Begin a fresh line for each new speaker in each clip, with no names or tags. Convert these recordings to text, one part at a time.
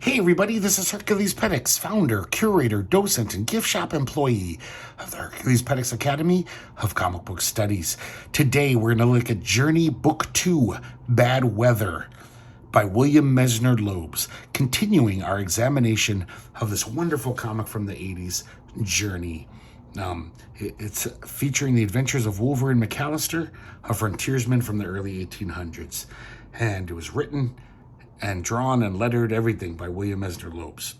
Hey everybody, this is herculespetix, founder, curator, docent, and gift shop employee of the herculespetix Academy of Comic Book Studies. Today we're going to look at Journey Book 2, Bad Weather by William Messner Loebs, continuing our examination of this wonderful comic from the 80s, Journey. It's featuring the adventures of Wolverine McAllister, a frontiersman from the early 1800s. And it was written and drawn and lettered, everything by William Messner Loebs.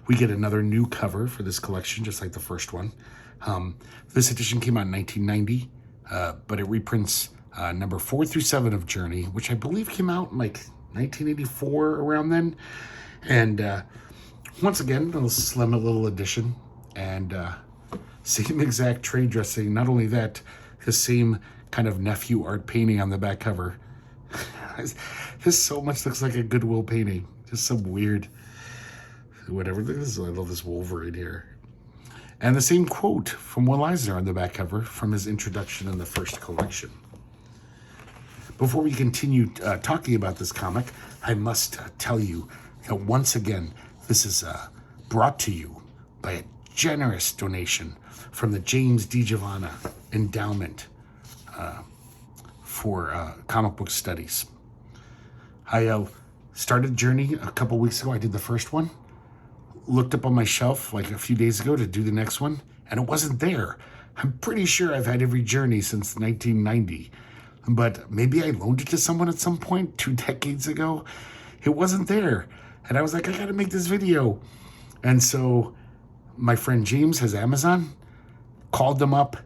We get another new cover for this collection, just like the first one. This edition came out in 1990, but it reprints number 4 through 7 of Journey, which I believe came out in like 1984, around then. And once again, a slim little edition, and same exact trade dressing. Not only that, the same kind of nephew art painting on the back cover. This so much looks like a Goodwill painting. Just some weird, whatever this is. I love this Wolverine here. And the same quote from Will Eisner on the back cover from his introduction in the first collection. Before we continue talking about this comic, I must tell you that once again, this is brought to you by a generous donation from the James D. Giovanna Endowment for Comic Book Studies. I started Journey a couple weeks ago. I did the first one. Looked up on my shelf like a few days ago to do the next one, and it wasn't there. I'm pretty sure I've had every Journey since 1990, but maybe I loaned it to someone at some point 2 decades ago. It wasn't there, and I was like, I gotta make this video. And so my friend James has Amazon, called them up.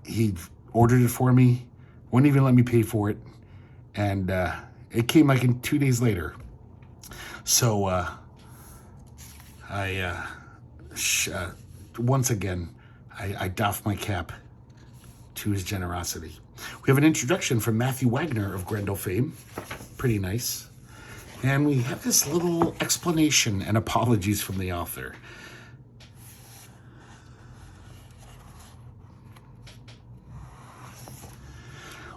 He ordered it for me, wouldn't even let me pay for it. And it came like in 2 days later. So once again, I doff my cap to his generosity. We have an introduction from Matthew Wagner of Grendel fame. Pretty nice. And we have this little explanation and apologies from the author.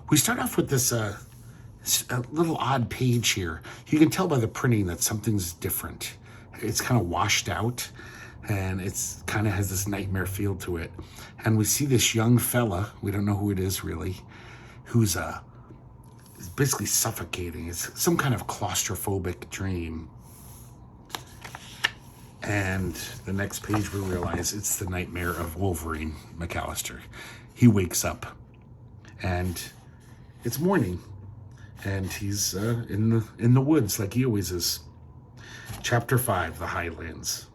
We start off with this a little odd page here. You can tell by the printing that something's different. It's kind of washed out, and it's kind of has this nightmare feel to it. And we see this young fella, we don't know who it is really, who's basically suffocating. It's some kind of claustrophobic dream. And the next page we realize it's the nightmare of Wolverine McAllister. He wakes up, and it's morning, and he's in the woods like he always is. Chapter 5, The Highlands.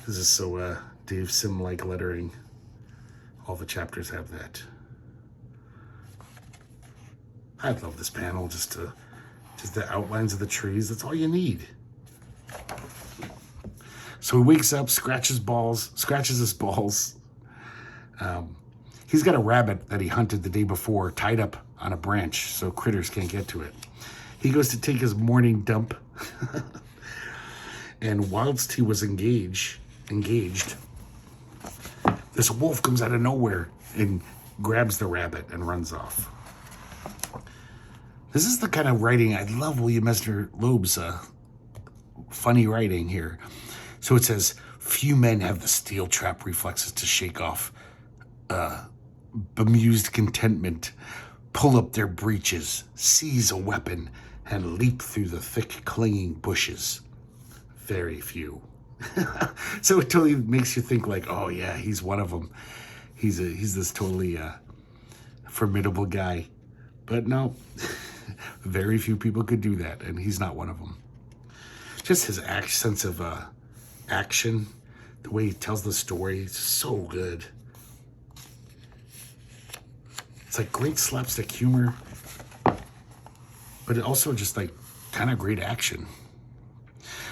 This is so Dave Sim-like lettering. All the chapters have that. I love this panel, just the outlines of the trees. That's all you need. So he wakes up, scratches his balls. He's got a rabbit that he hunted the day before, tied up on a branch so critters can't get to it. He goes to take his morning dump, and whilst he was engaged, this wolf comes out of nowhere and grabs the rabbit and runs off. This is the kind of writing I love. William Messner Loebs' funny writing here. So it says, few men have the steel trap reflexes to shake off bemused contentment, pull up their breeches, seize a weapon, and leap through the thick clinging bushes. Very few. So it totally makes you think like, oh yeah, he's one of them. He's this totally formidable guy. But no, very few people could do that, and he's not one of them. Just his sense of action, the way he tells the story, it's so good. It's like great slapstick humor, but it also just like kind of great action.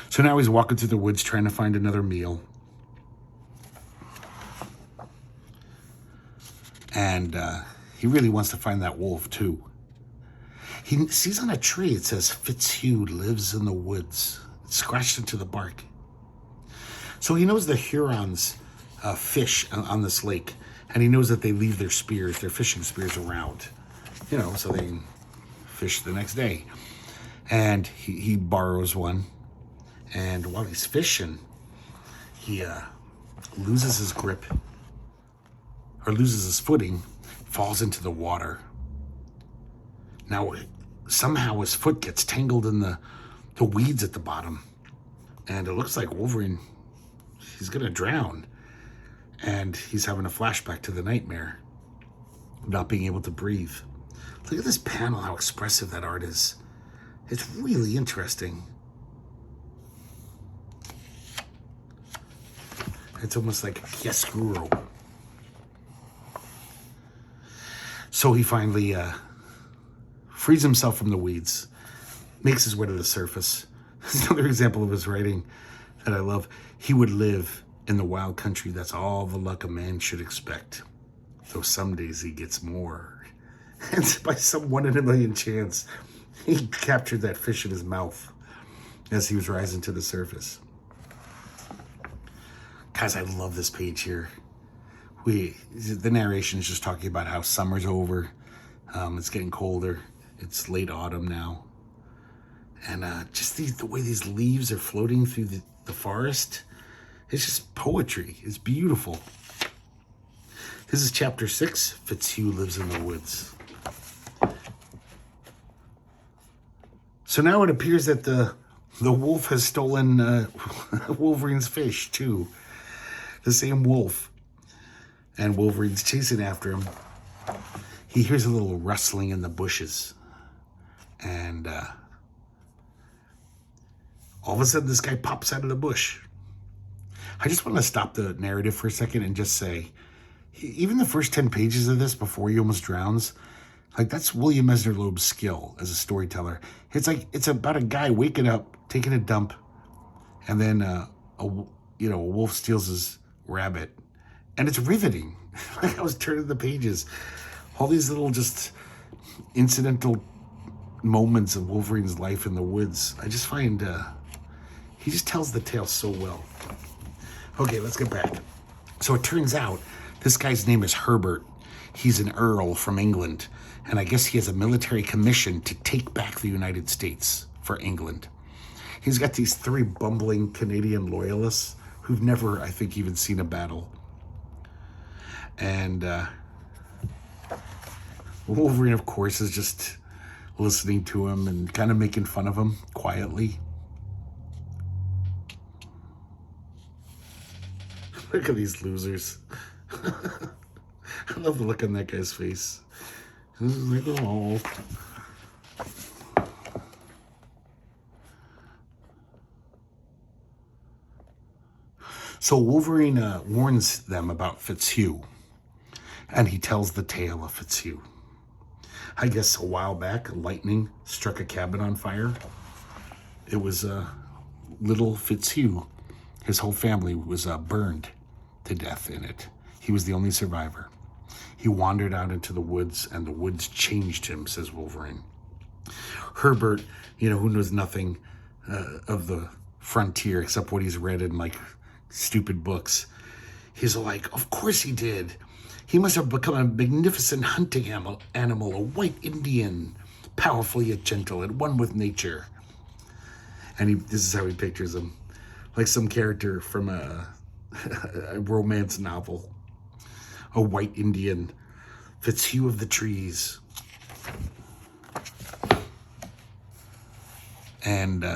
So now he's walking through the woods trying to find another meal. And he really wants to find that wolf too. He sees on a tree, it says, Fitzhugh lives in the woods. It's scratched into the bark. So he knows the Hurons fish on this lake. And he knows that they leave their spears, their fishing spears around, so they can fish the next day. And he borrows one. And while he's fishing, he loses his grip, or loses his footing, falls into the water. Now, somehow his foot gets tangled in the weeds at the bottom. And it looks like Wolverine, he's going to drown. And he's having a flashback to the nightmare, not being able to breathe. Look at this panel, how expressive that art is. It's really interesting. It's almost like chiaroscuro. So he finally frees himself from the weeds, makes his way to the surface. This is another example of his writing that I love. He would live in the wild country. That's all the luck a man should expect. Though some days he gets more. And by some 1 in a million chance, he captured that fish in his mouth as he was rising to the surface. Guys, I love this page here. The narration is just talking about how summer's over. It's getting colder. It's late autumn now. And just the way these leaves are floating through the forest. It's just poetry. It's beautiful. This is chapter 6. Fitzhugh lives in the woods. So now it appears that the wolf has stolen Wolverine's fish too. The same wolf. And Wolverine's chasing after him. He hears a little rustling in the bushes. And all of a sudden this guy pops out of the bush. I just want to stop the narrative for a second and just say, even the first 10 pages of this before he almost drowns, like that's William Esner Loeb's skill as a storyteller. It's about a guy waking up, taking a dump, and then a wolf steals his rabbit, and it's riveting. Like I was turning the pages, all these little just incidental moments of Wolverine's life in the woods. I just find he just tells the tale so well. Okay, let's get back. So it turns out this guy's name is Herbert. He's an earl from England, and I guess he has a military commission to take back the United States for England. He's got these 3 bumbling Canadian loyalists who've never, I think, even seen a battle. And Wolverine, of course, is just listening to him and kind of making fun of him quietly. Look at these losers. I love the look on that guy's face. Like, oh. So Wolverine warns them about Fitzhugh, and he tells the tale of Fitzhugh. I guess a while back, lightning struck a cabin on fire. It was little Fitzhugh. His whole family was burned to death in it. He was the only survivor. He wandered out into the woods, and the woods changed him, says Wolverine. Herbert, who knows nothing of the frontier except what he's read in, like, stupid books. He's like, of course he did. He must have become a magnificent hunting animal, a white Indian, powerful yet gentle, at one with nature. And this is how he pictures him. Like some character from a romance novel. A white Indian, Fitzhugh of the trees. And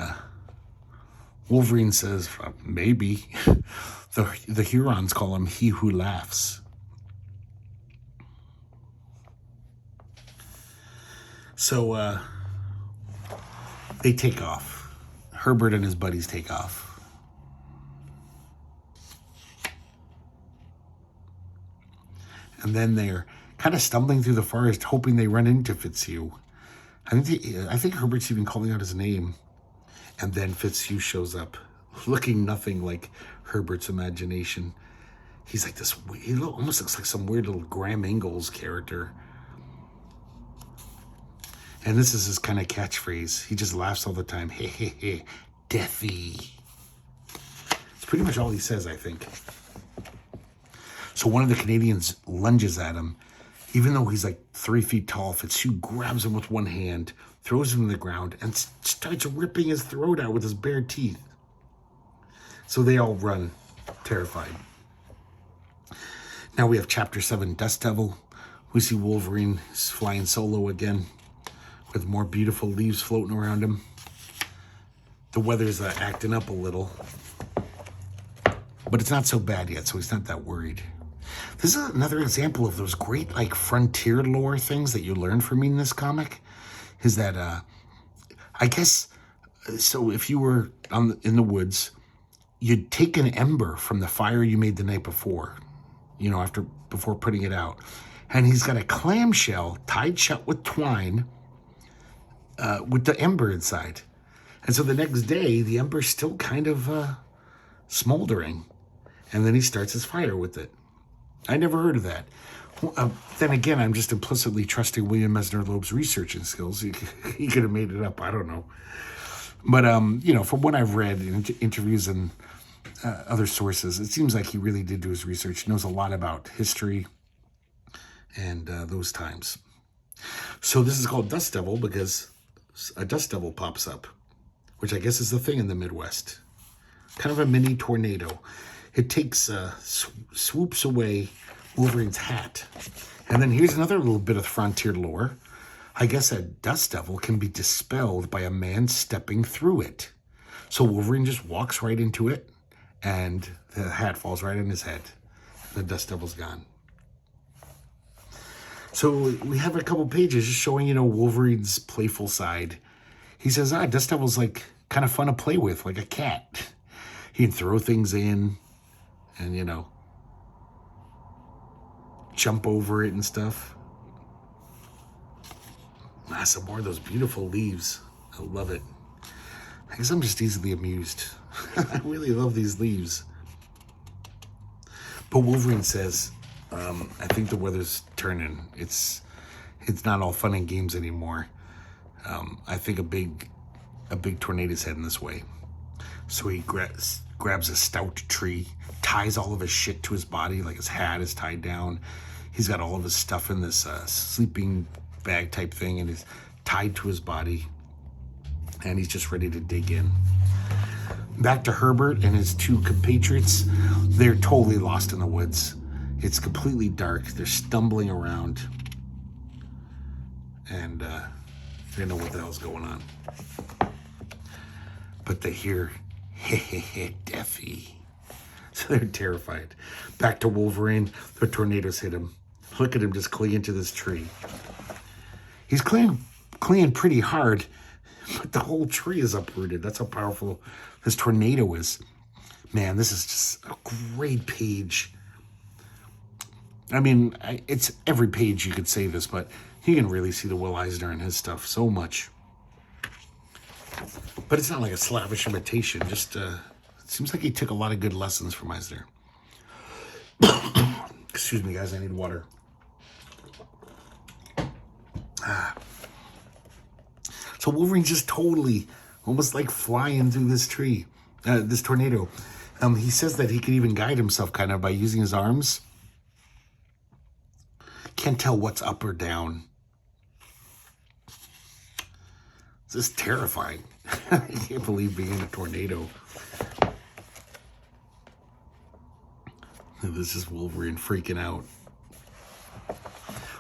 Wolverine says, maybe. The Hurons call him he who laughs. So they take off. Herbert and his buddies take off. And then they're kind of stumbling through the forest, hoping they run into Fitzhugh. I think Herbert's even calling out his name. And then Fitzhugh shows up, looking nothing like Herbert's imagination. He's like this, he almost looks like some weird little Graham Ingalls character. And this is his kind of catchphrase. He just laughs all the time. Hey, hey, hey, deathy. It's pretty much all he says, I think. So one of the Canadians lunges at him. Even though he's like 3 feet tall, Fitzhugh grabs him with one hand, throws him to the ground, and starts ripping his throat out with his bare teeth. So they all run, terrified. Now we have Chapter 7, Dust Devil. We see Wolverine is flying solo again with more beautiful leaves floating around him. The weather's acting up a little, but it's not so bad yet, so he's not that worried. This is another example of those great, like, frontier lore things that you learn from reading this comic. Is that, I guess, so if you were in the woods, you'd take an ember from the fire you made the night before, you know, before putting it out. And he's got a clamshell tied shut with twine with the ember inside. And so the next day, the ember's still kind of smoldering. And then he starts his fire with it. I never heard of that. Then again, I'm just implicitly trusting William Mesner Loeb's researching skills. He could have made it up. I don't know. But, you know, from what I've read in interviews and other sources, it seems like he really did do his research. He knows a lot about history and those times. So this is called Dust Devil because a dust devil pops up, which I guess is the thing in the Midwest. Kind of a mini tornado. It takes, swoops away Wolverine's hat. And then here's another little bit of frontier lore. I guess a dust devil can be dispelled by a man stepping through it. So Wolverine just walks right into it, and the hat falls right on his head. The dust devil's gone. So we have a couple pages just showing, you know, Wolverine's playful side. He says, dust devil's like kind of fun to play with, like a cat. He can throw things in and, you know, jump over it and stuff. Some more of those beautiful leaves. I love it. I guess I'm just easily amused. I really love these leaves. But Wolverine says, I think the weather's turning. It's not all fun and games anymore. I think a big tornado's heading this way. So he grabs a stout tree, ties all of his shit to his body, like his hat is tied down. He's got all of his stuff in this sleeping bag type thing, and he's tied to his body, and he's just ready to dig in. Back to Herbert and his two compatriots. They're totally lost in the woods. It's completely dark. They're stumbling around, and they don't know what the hell's going on. But they hear, hey, Deafy. So they're terrified. Back to Wolverine. The tornadoes hit him. Look at him just clinging to this tree. He's clinging pretty hard, but the whole tree is uprooted. That's how powerful this tornado is. Man, this is just a great page. I mean, it's every page you could say this, but you can really see the Will Eisner in his stuff so much. But it's not like a slavish imitation. Just it seems like he took a lot of good lessons from Eisner. Excuse me, guys. I need water. So Wolverine's just totally, almost like flying through this tree, this tornado. He says that he can even guide himself kind of by using his arms. Can't tell what's up or down. This is terrifying. I can't believe being in a tornado. This is Wolverine freaking out.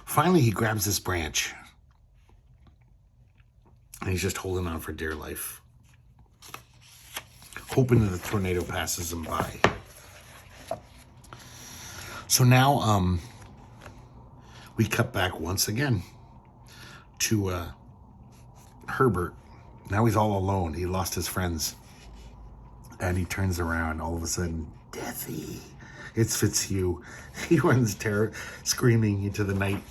Finally, he grabs this branch. And he's just holding on for dear life, hoping that the tornado passes him by. So now we cut back once again to Herbert. Now he's all alone. He lost his friends. And he turns around. All of a sudden, Deathy. It's Fitzhugh. He runs screaming into the night.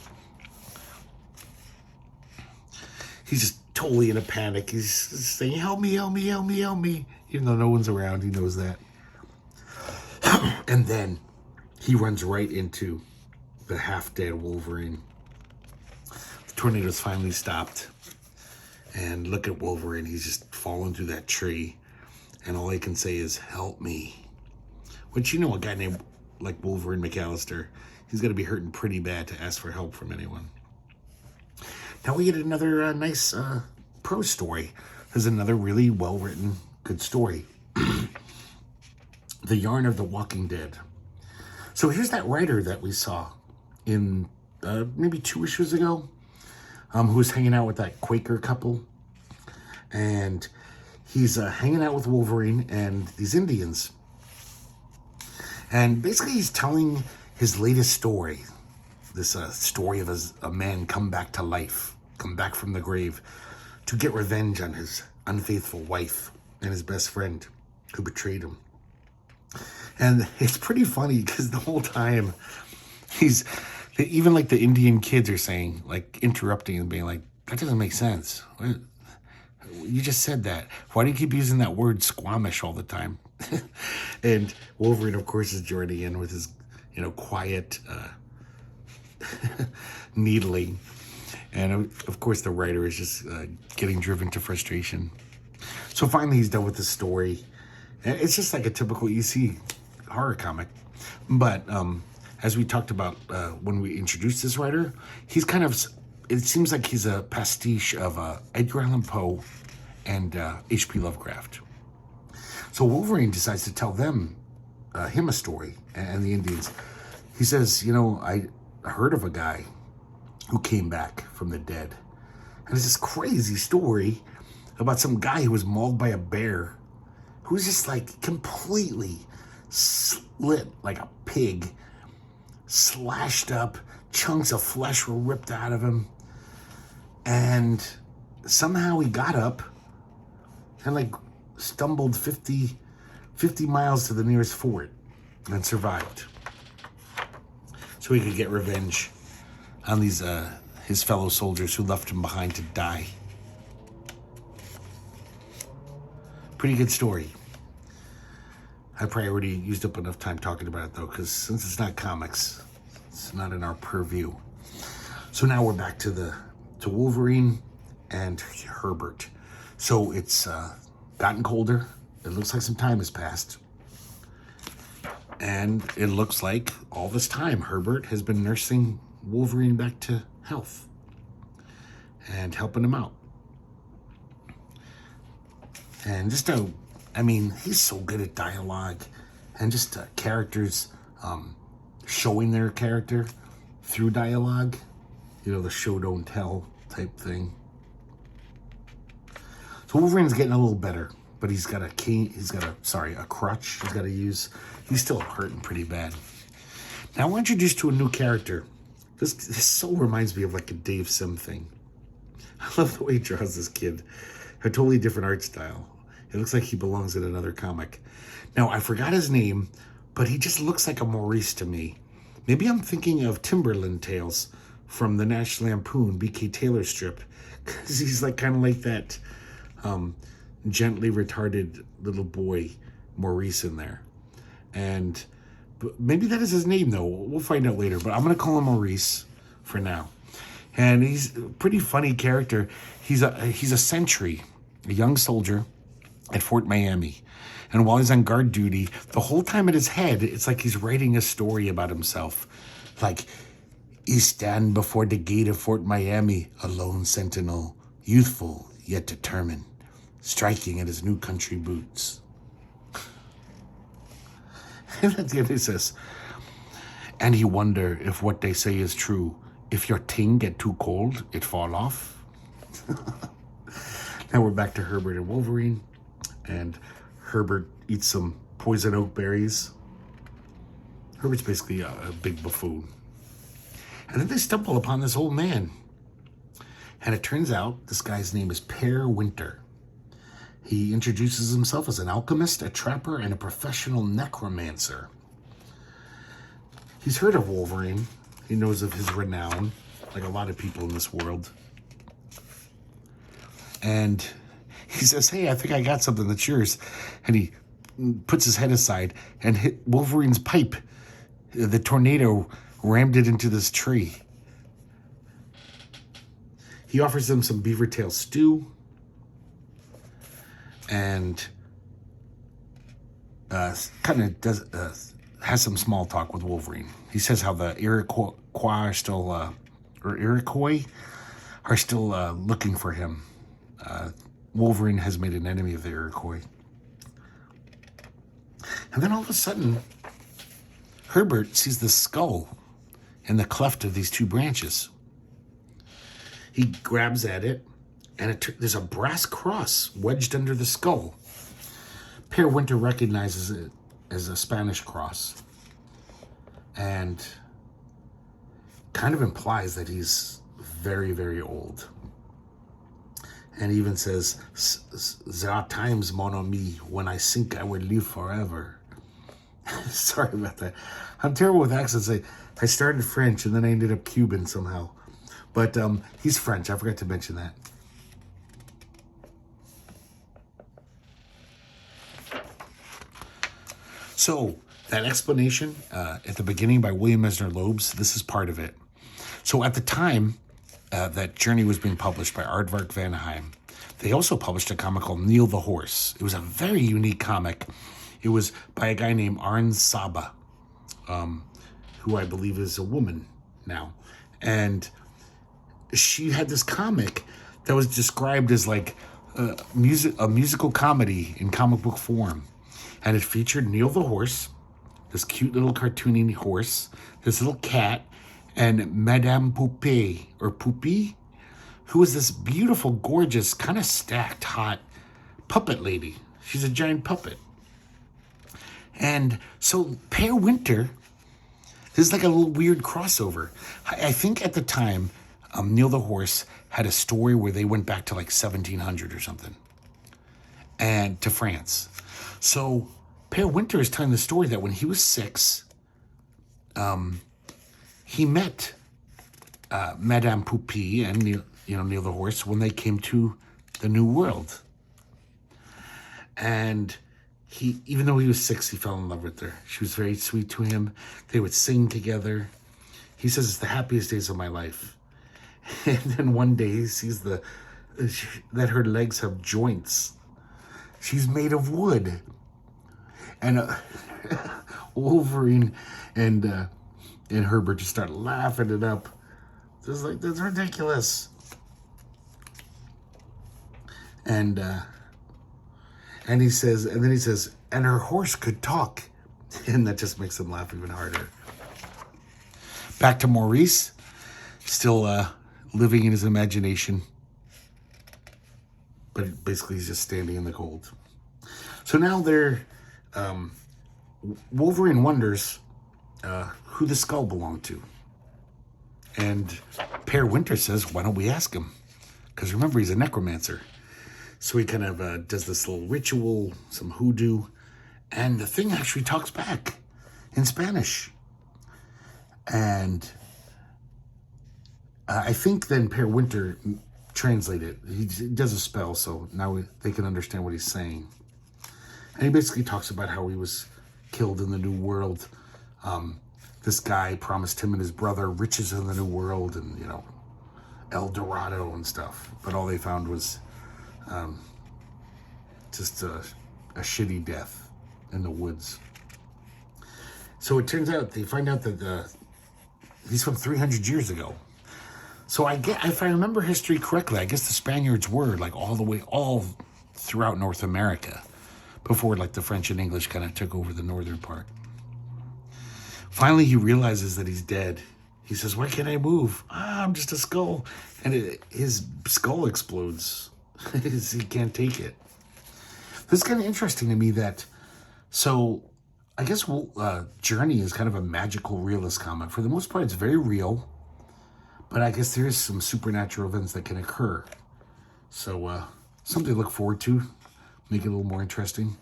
He's just totally in a panic. He's saying, help me, help me, help me, help me. Even though no one's around, he knows that. And then he runs right into the half-dead Wolverine. The tornado's finally stopped. And look at Wolverine. He's just falling through that tree. And all he can say is, help me. Which, you know, a guy named like Wolverine McAllister, he's going to be hurting pretty bad to ask for help from anyone. Now we get another nice prose story is another really well-written, good story. The Yarn of the Walking Dead. So here's that writer that we saw in maybe 2 issues ago, who was hanging out with that Quaker couple. And he's hanging out with Wolverine and these Indians. And basically he's telling his latest story. This story of a man come back to life, come back from the grave to get revenge on his unfaithful wife and his best friend who betrayed him. And it's pretty funny because the whole time even like the Indian kids are saying, like interrupting and being like, that doesn't make sense. What? You just said that. Why do you keep using that word Squamish all the time? And Wolverine, of course, is joining in with his, quiet needling. And of course, the writer is just getting driven to frustration. So finally, he's done with the story. And it's just like a typical EC horror comic. But as we talked about when we introduced this writer, he's kind of, it seems like he's a pastiche of Edgar Allan Poe and H.P. Lovecraft. So Wolverine decides to tell him a story, and the Indians. He says, I heard of a guy who came back from the dead. And it's this crazy story about some guy who was mauled by a bear, who was just like completely slit like a pig, slashed up, chunks of flesh were ripped out of him. And somehow he got up and like stumbled 50 miles to the nearest fort and survived. So he could get revenge on these his fellow soldiers who left him behind to die. Pretty good story. I probably already used up enough time talking about it though, because since it's not comics, it's not in our purview. So now we're back to Wolverine and Herbert. So it's gotten colder. It looks like some time has passed. And it looks like all this time Herbert has been nursing Wolverine back to health and helping him out. And just he's so good at dialogue and just characters showing their character through dialogue. The show don't tell type thing. So Wolverine's getting a little better, but he's got a crutch he's got to use. He's still hurting pretty bad. Now we're introduced to a new character. This so reminds me of like a Dave Sim thing. I love the way he draws this kid. A totally different art style. It looks like he belongs in another comic. Now, I forgot his name, but he just looks like a Maurice to me. Maybe I'm thinking of Timberland Tales from the National Lampoon B.K. Taylor strip, because he's like kind of like that gently retarded little boy Maurice in there. And maybe that is his name, though. We'll find out later, but I'm going to call him Maurice for now. And he's a pretty funny character. He's a sentry, a young soldier at Fort Miami. And while he's on guard duty, the whole time in his head, it's like he's writing a story about himself. Like, he stand before the gate of Fort Miami, a lone sentinel, youthful yet determined, striking at his new country boots. And that's the end it says. And he wonder if what they say is true. If your ting get too cold, it fall off. Now we're back to Herbert and Wolverine. And Herbert eats some poison oak berries. Herbert's basically a big buffoon. And then they stumble upon this old man. And it turns out this guy's name is Pear Winter. He introduces himself as an alchemist, a trapper, and a professional necromancer. He's heard of Wolverine. He knows of his renown, like a lot of people in this world. And he says, hey, I think I got something that's yours. And he puts his head aside and hit Wolverine's pipe. The tornado rammed it into this tree. He offers them some beaver tail stew. And kind of does has some small talk with Wolverine. He says how the Iroquois are still, looking for him Wolverine has made an enemy of the Iroquois. And then all of a sudden, Herbert sees the skull in the cleft of these two branches. He grabs at it, and there's a brass cross wedged under the skull. Pere Winter recognizes it as a Spanish cross and kind of implies that he's very, very old. And even says, "There are times, mon ami, when I think I will live forever." Sorry about that. I'm terrible with accents. I started French and then I ended up Cuban somehow. But he's French. I forgot to mention that. So that explanation at the beginning by William Mesner Loebs, this is part of it. So at the time that Journey was being published by Aardvark van Heim, they also published a comic called Neil the Horse. It was a very unique comic. It was by a guy named Arn Saba, who I believe is a woman now. And she had this comic that was described as like a musical comedy in comic book form. And it featured Neil the Horse, this cute little cartoony horse, this little cat, and Madame Poupée, or Poupée, who was this beautiful, gorgeous, kind of stacked, hot puppet lady. She's a giant puppet. And so Pere Winter, this is like a little weird crossover. I think at the time, Neil the Horse had a story where they went back to like 1700 or something, and to France. So Pere Winter is telling the story that when he was 6, he met Madame Poupée and Neil the Horse when they came to the New World. And he, even though he was 6, he fell in love with her. She was very sweet to him. They would sing together. He says, "It's the happiest days of my life." And then one day he sees that her legs have joints. She's made of wood. And Wolverine and Herbert just start laughing it up. Just like, that's ridiculous. And then he says, and her horse could talk. And that just makes him laugh even harder. Back to Maurice, still living in his imagination. But basically he's just standing in the cold. So now Wolverine wonders who the skull belonged to. And Pere Winter says, why don't we ask him? Because remember, he's a necromancer. So he kind of does this little ritual, some hoodoo, and the thing actually talks back in Spanish. And I think then Pere Winter translated it. He does a spell, so now they can understand what he's saying. And he basically talks about how he was killed in the New World. This guy promised him and his brother riches in the New World and, El Dorado and stuff. But all they found was just a shitty death in the woods. So it turns out, they find out that he's from 300 years ago. So if I remember history correctly, I guess the Spaniards were like all throughout North America before like the French and English kind of took over the northern part. Finally, he realizes that he's dead. He says, why can't I move? I'm just a skull. And his skull explodes. He can't take it. This is kind of interesting to me that, so I guess Journey is kind of a magical realist comic. For the most part, it's very real, but I guess there is some supernatural events that can occur. So something to look forward to, make it a little more interesting.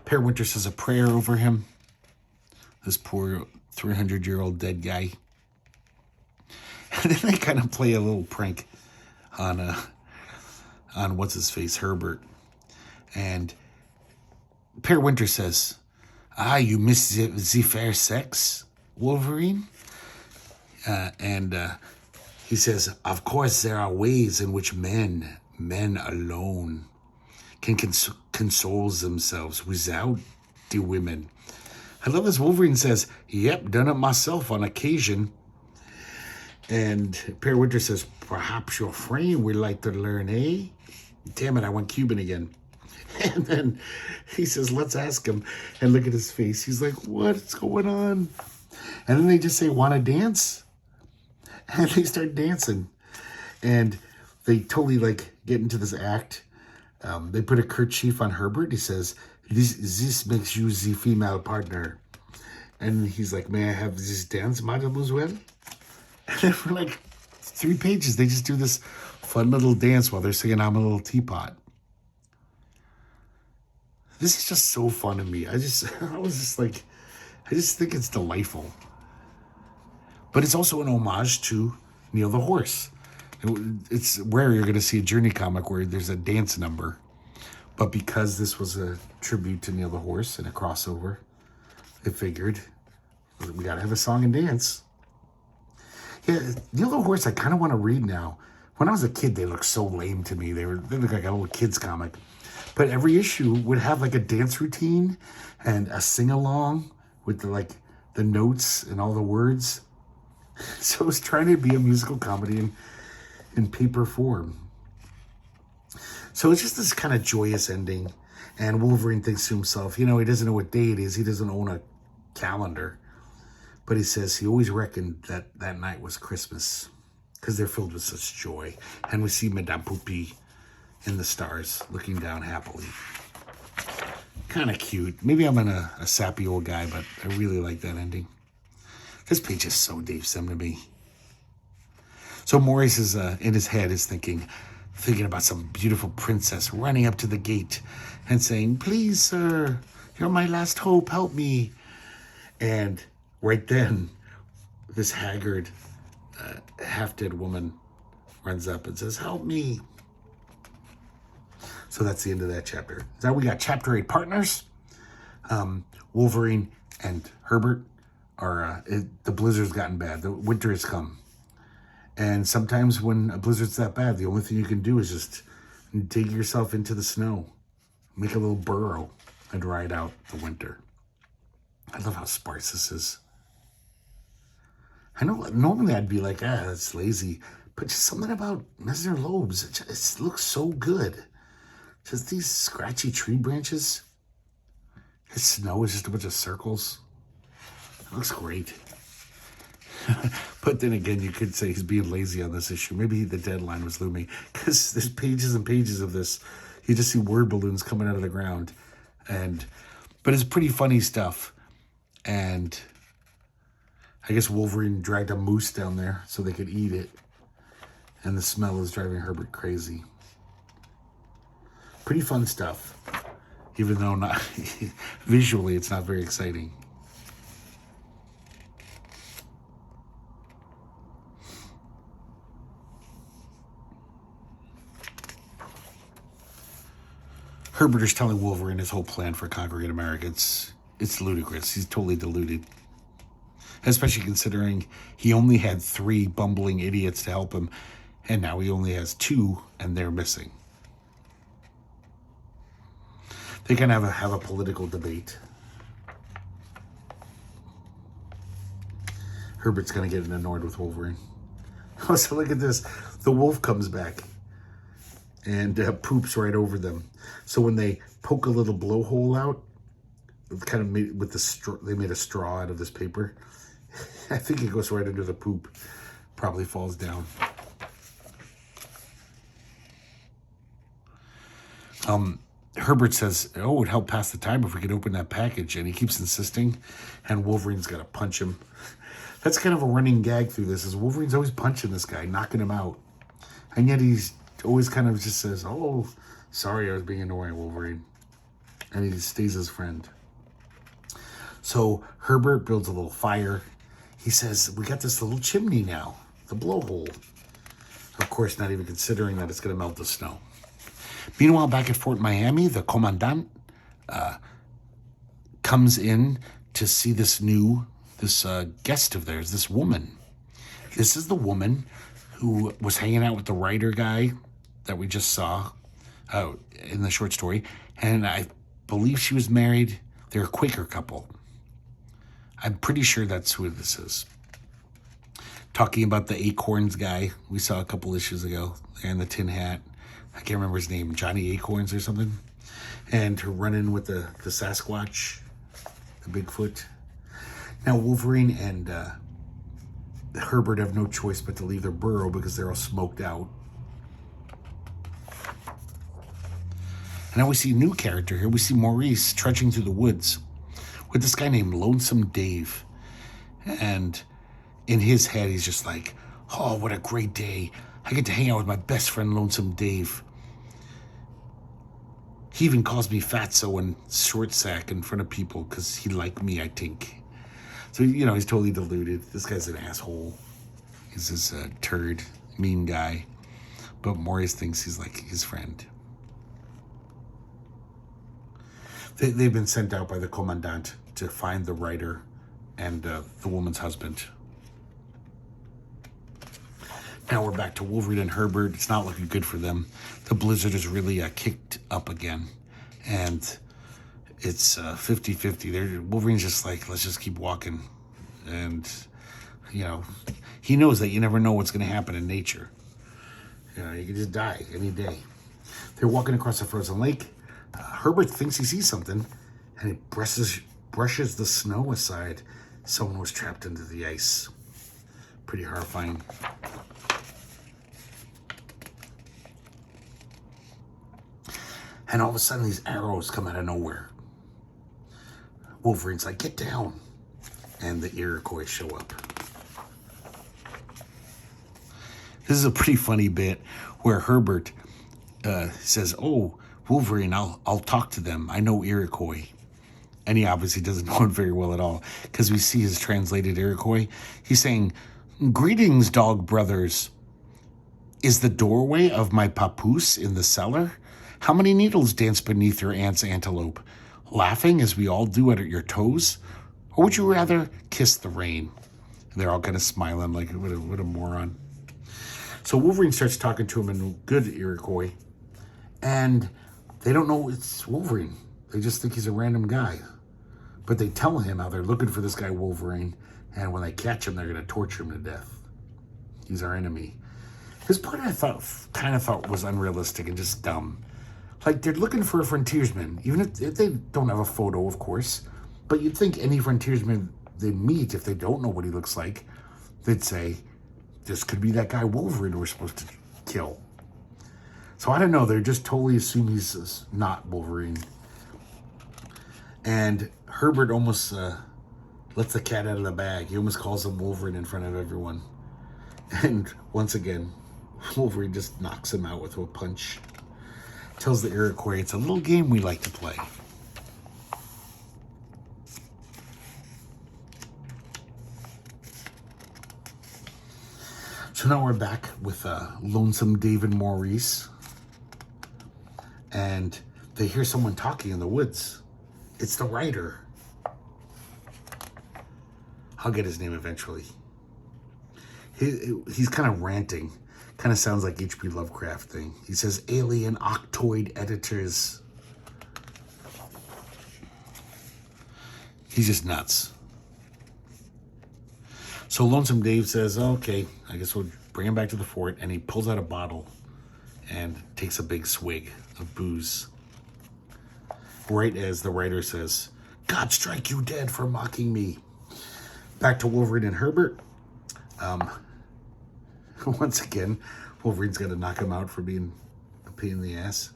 Pere Winter says a prayer over him. This poor 300-year-old dead guy. And then they kind of play a little prank on what's his face, Herbert. And Pere Winter says, you miss the fair sex, Wolverine? And he says, of course there are ways in which men alone, can console themselves without the women. I love this. Wolverine says, yep, done it myself on occasion. And Peer Winter says, perhaps your friend would like to learn, eh? Damn it, I went Cuban again. And then he says, let's ask him. And look at his face. He's like, what's going on? And then they just say, want to dance? And they start dancing. And they totally like get into this act. They put a kerchief on Herbert. He says, this makes you the female partner. And he's like, may I have this dance, mademoiselle? And then for like 3 pages, they just do this fun little dance while they're singing I'm a Little Teapot. This is just so fun to me. I just think it's delightful. But it's also an homage to Neil the Horse. It's rare you're going to see a Journey comic where there's a dance number. But because this was a tribute to Neil the Horse and a crossover, they figured we got to have a song and dance. Yeah, Neil the Horse I kind of want to read now. When I was a kid, they looked so lame to me. They looked like a little kid's comic. But every issue would have like a dance routine and a sing-along with the notes and all the words. So it was trying to be a musical comedy in paper form. So it's just this kind of joyous ending. And Wolverine thinks to himself, he doesn't know what day it is. He doesn't own a calendar. But he says he always reckoned that night was Christmas because they're filled with such joy. And we see Madame Poupie in the stars looking down happily. Kind of cute. Maybe I'm a sappy old guy, but I really like that ending. This page is so Dave Sim to me. So Maurice is in his head is thinking about some beautiful princess running up to the gate and saying, please, sir, you're my last hope, help me. And right then, this haggard, half-dead woman runs up and says, help me. So that's the end of that chapter. Now we got chapter 8 partners. Wolverine and Herbert are, the blizzard's gotten bad. The winter has come. And sometimes when a blizzard's that bad, the only thing you can do is just dig yourself into the snow, make a little burrow, and ride out the winter. I love how sparse this is. I know normally I'd be like, that's lazy. But just something about Mesner Lobes, it looks so good. Just these scratchy tree branches. His snow is just a bunch of circles. It looks great. But then again, you could say he's being lazy on this issue. Maybe the deadline was looming. Because there's pages and pages of this. You just see word balloons coming out of the ground. But it's pretty funny stuff. And I guess Wolverine dragged a moose down there so they could eat it. And the smell is driving Herbert crazy. Pretty fun stuff. Even though not visually it's not very exciting. Herbert is telling Wolverine his whole plan for conquering America. It's ludicrous. He's totally deluded. Especially considering he only had 3 bumbling idiots to help him, and now he only has 2, and they're missing. They can have a political debate. Herbert's going to get annoyed with Wolverine. Oh, so look at this. The wolf comes back and poops right over them. So when they poke a little blowhole out, kind of made with the straw, they made a straw out of this paper. I think it goes right under the poop. Probably falls down. Herbert says, it would help pass the time if we could open that package. And he keeps insisting. And Wolverine's got to punch him. That's kind of a running gag through this, is Wolverine's always punching this guy, knocking him out. And yet he's always kind of just says, oh, sorry, I was being annoying, Wolverine. And he stays his friend. So Herbert builds a little fire. He says, we got this little chimney now, the blowhole. Of course, not even considering that it's going to melt the snow. Meanwhile, back at Fort Miami, the commandant comes in to see this guest of theirs, this woman. This is the woman who was hanging out with the writer guy that we just saw in the short story. And I believe she was married. They're a Quaker couple. I'm pretty sure that's who this is. talking about the Acorns guy we saw a couple issues ago there in the tin hat. I can't remember his name, Johnny Acorns or something. And to run in with the Sasquatch, the Bigfoot. Now Wolverine and Herbert have no choice but to leave their burrow because they're all smoked out. And now we see a new character here. We see Maurice trudging through the woods with this guy named Lonesome Dave. And in his head, he's just like, oh, what a great day. I get to hang out with my best friend, Lonesome Dave. He even calls me fatso and short sack in front of people because he liked me, I think. So, he's totally deluded. This guy's an asshole. He's this turd, mean guy. But Maurice thinks he's like his friend. They've been sent out by the commandant to find the writer and the woman's husband. Now we're back to Wolverine and Herbert. It's not looking good for them. The blizzard is really kicked up again. And it's 50-50. Wolverine's just like, let's just keep walking. And, he knows that you never know what's going to happen in nature. You can just die any day. They're walking across a frozen lake. Herbert thinks he sees something, and he brushes the snow aside. Someone was trapped into the ice. Pretty horrifying. And all of a sudden, these arrows come out of nowhere. Wolverine's like, get down. And the Iroquois show up. This is a pretty funny bit where Herbert says, oh, Wolverine, I'll talk to them. I know Iroquois. And he obviously doesn't know it very well at all because we see his translated Iroquois. He's saying, greetings, dog brothers. Is the doorway of my papoose in the cellar? How many needles dance beneath your aunt's antelope? Laughing as we all do at your toes? Or would you rather kiss the rain? And they're all kind of smiling like, what a moron. So Wolverine starts talking to him in good Iroquois. And they don't know it's Wolverine. They just think he's a random guy. But they tell him how they're looking for this guy Wolverine. And when they catch him, they're going to torture him to death. He's our enemy. This part I thought was unrealistic and just dumb. Like, they're looking for a frontiersman, even if they don't have a photo, of course. But you'd think any frontiersman they meet, if they don't know what he looks like, they'd say, this could be that guy Wolverine we're supposed to kill. So I don't know, they're just totally assuming he's not Wolverine. And Herbert almost lets the cat out of the bag. He almost calls him Wolverine in front of everyone. And once again, Wolverine just knocks him out with a punch. Tells the Iroquois it's a little game we like to play. So now we're back with Lonesome Dave and Maurice. And they hear someone talking in the woods. It's the writer. I'll get his name eventually. He's kind of ranting. Kind of sounds like H.P. Lovecraft thing. He says, alien octoid editors. He's just nuts. So Lonesome Dave says, oh, okay, I guess we'll bring him back to the fort. And he pulls out a bottle and takes a big swig of booze. Right as the writer says, God strike you dead for mocking me. Back to Wolverine and Herbert. Once again, Wolverine's got to knock him out for being a pain in the ass.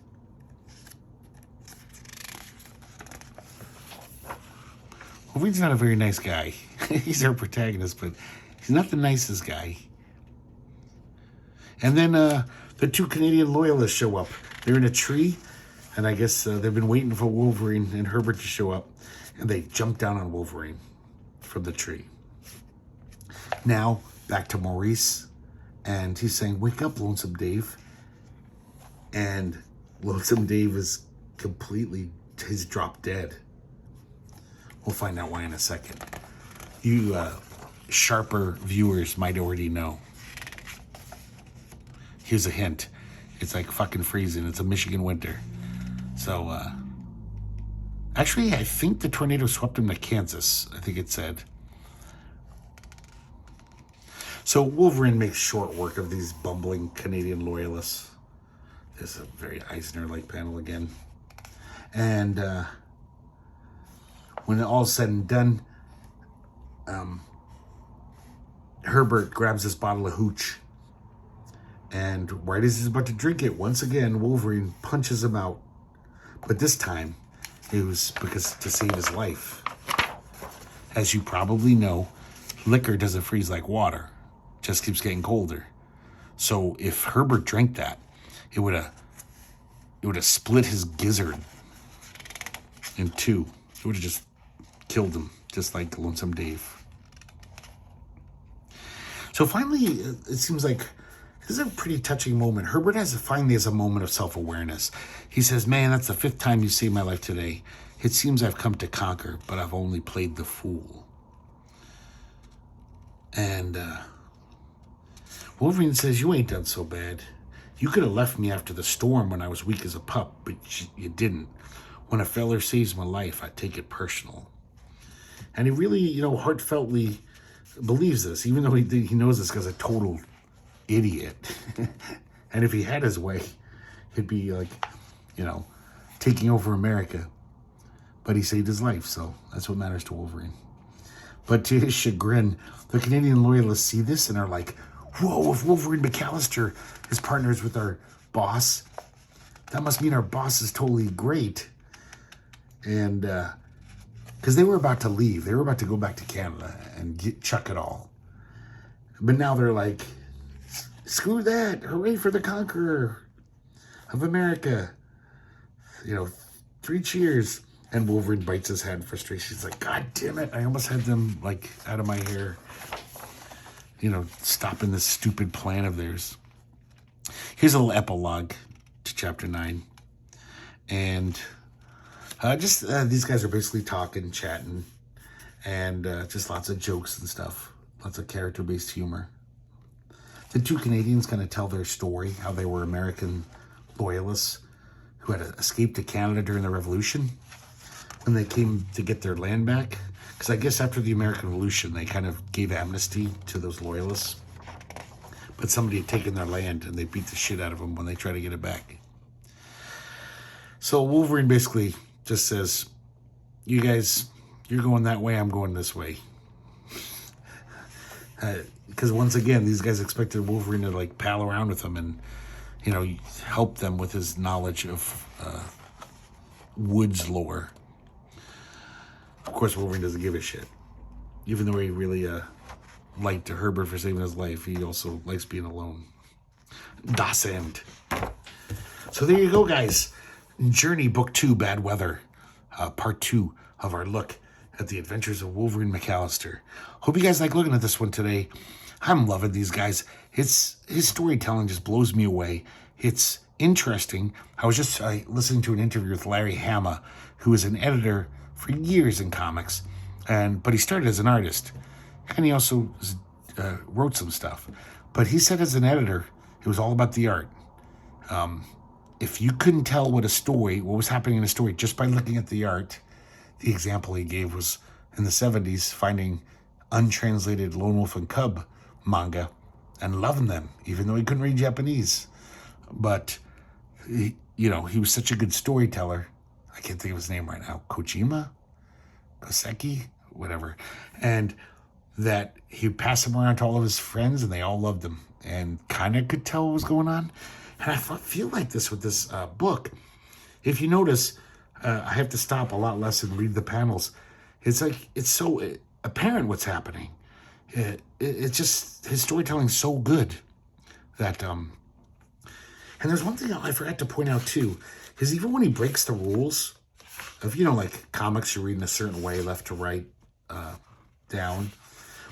Wolverine's not a very nice guy. He's our protagonist, but he's not the nicest guy. And then the two Canadian loyalists show up. They're in a tree, and I guess they've been waiting for Wolverine and Herbert to show up, and they jump down on Wolverine from the tree. Now, back to Maurice. And he's saying, wake up, Lonesome Dave. And Lonesome Dave is he's dropped dead. We'll find out why in a second. You sharper viewers might already know. Here's a hint. It's like fucking freezing. It's a Michigan winter. So, actually, I think the tornado swept him to Kansas. I think it said. So Wolverine makes short work of these bumbling Canadian loyalists. This is a very Eisner-like panel again. And when all's said and done, Herbert grabs this bottle of hooch. And right as he's about to drink it, once again, Wolverine punches him out. But this time, it was because to save his life. As you probably know, liquor doesn't freeze like water. It just keeps getting colder. So if Herbert drank that, it would have split his gizzard in two. It would have just killed him, just like Lonesome Dave. So finally, it seems like this is a pretty touching moment. Herbert finally has a moment of self-awareness. He says, man, that's the 5th time you saved my life today. It seems I've come to conquer, but I've only played the fool. And Wolverine says, you ain't done so bad. You could have left me after the storm when I was weak as a pup, but you didn't. When a feller saves my life, I take it personal. And he really, heartfeltly believes this, even though he knows this guy's a total idiot. And if he had his way, he'd be like, taking over America. But he saved his life, so that's what matters to Wolverine. But to his chagrin, the Canadian loyalists see this and are like, whoa, if Wolverine McAllister is partners with our boss, that must mean our boss is totally great. And because they were about to leave. They were about to go back to Canada and chuck it all. But now they're like, screw that. Hooray for the conqueror of America. 3 cheers. And Wolverine bites his head in frustration. He's like, God damn it. I almost had them, out of my hair. Stopping this stupid plan of theirs. Here's a little epilogue to chapter 9. And these guys are basically talking, chatting, and just lots of jokes and stuff. Lots of character-based humor. The 2 Canadians kind of tell their story, how they were American loyalists who had escaped to Canada during the Revolution when they came to get their land back. Because I guess after the American Revolution, they kind of gave amnesty to those loyalists. But somebody had taken their land, and they beat the shit out of them when they tried to get it back. So Wolverine basically just says, you guys, you're going that way, I'm going this way. Because once again, these guys expected Wolverine to pal around with them and, help them with his knowledge of woods lore. Of course, Wolverine doesn't give a shit. Even though he really liked Herbert for saving his life, he also likes being alone. Das End. So there you go, guys. Journey Book 2, Bad Weather. Part 2 of our look at the adventures of Wolverine McAllister. Hope you guys like looking at this one today. I'm loving these guys. His storytelling just blows me away. It's interesting. I was just listening to an interview with Larry Hama, who is an editor for years in comics, but he started as an artist, and he also wrote some stuff. But he said as an editor, it was all about the art. If you couldn't tell what was happening in a story just by looking at the art, the example he gave was in the 70s, finding untranslated Lone Wolf and Cub manga and loving them, even though he couldn't read Japanese. But, he was such a good storyteller. I can't think of his name right now. Koseki, whatever. And that he'd pass him around to all of his friends, and they all loved him and kind of could tell what was going on. And I feel like this with this book. If you notice, I have to stop a lot less and read the panels. It's so apparent what's happening. It's just, his storytelling's so good that, and there's one thing I forgot to point out too, is even when he breaks the rules of, comics you read in a certain way, left to right, down,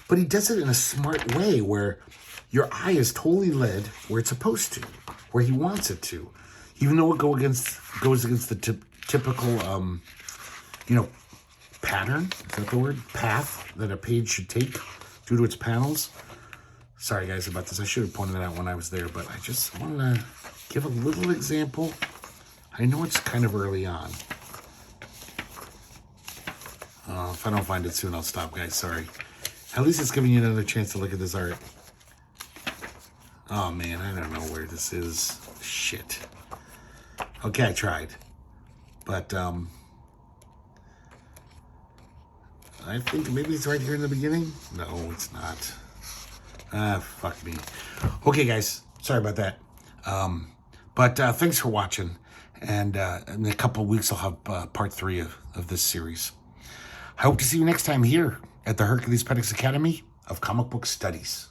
but he does it in a smart way where your eye is totally led where it's supposed to, where he wants it to, even though it goes against the typical, pattern, is that the word? Path that a page should take due to its panels. Sorry guys about this. I should have pointed it out when I was there, but I just wanted to give a little example. I know it's kind of early on. If I don't find it soon, I'll stop, guys. Sorry. At least it's giving you another chance to look at this art. Oh man, I don't know where this is. Shit. Okay, I tried. But, I think maybe it's right here in the beginning. No, it's not. Fuck me. Okay, guys. Sorry about that. But thanks for watching. And in a couple of weeks, I'll have part 3 of this series. I hope to see you next time here at the Herculespetix Academy of Comic Book Studies.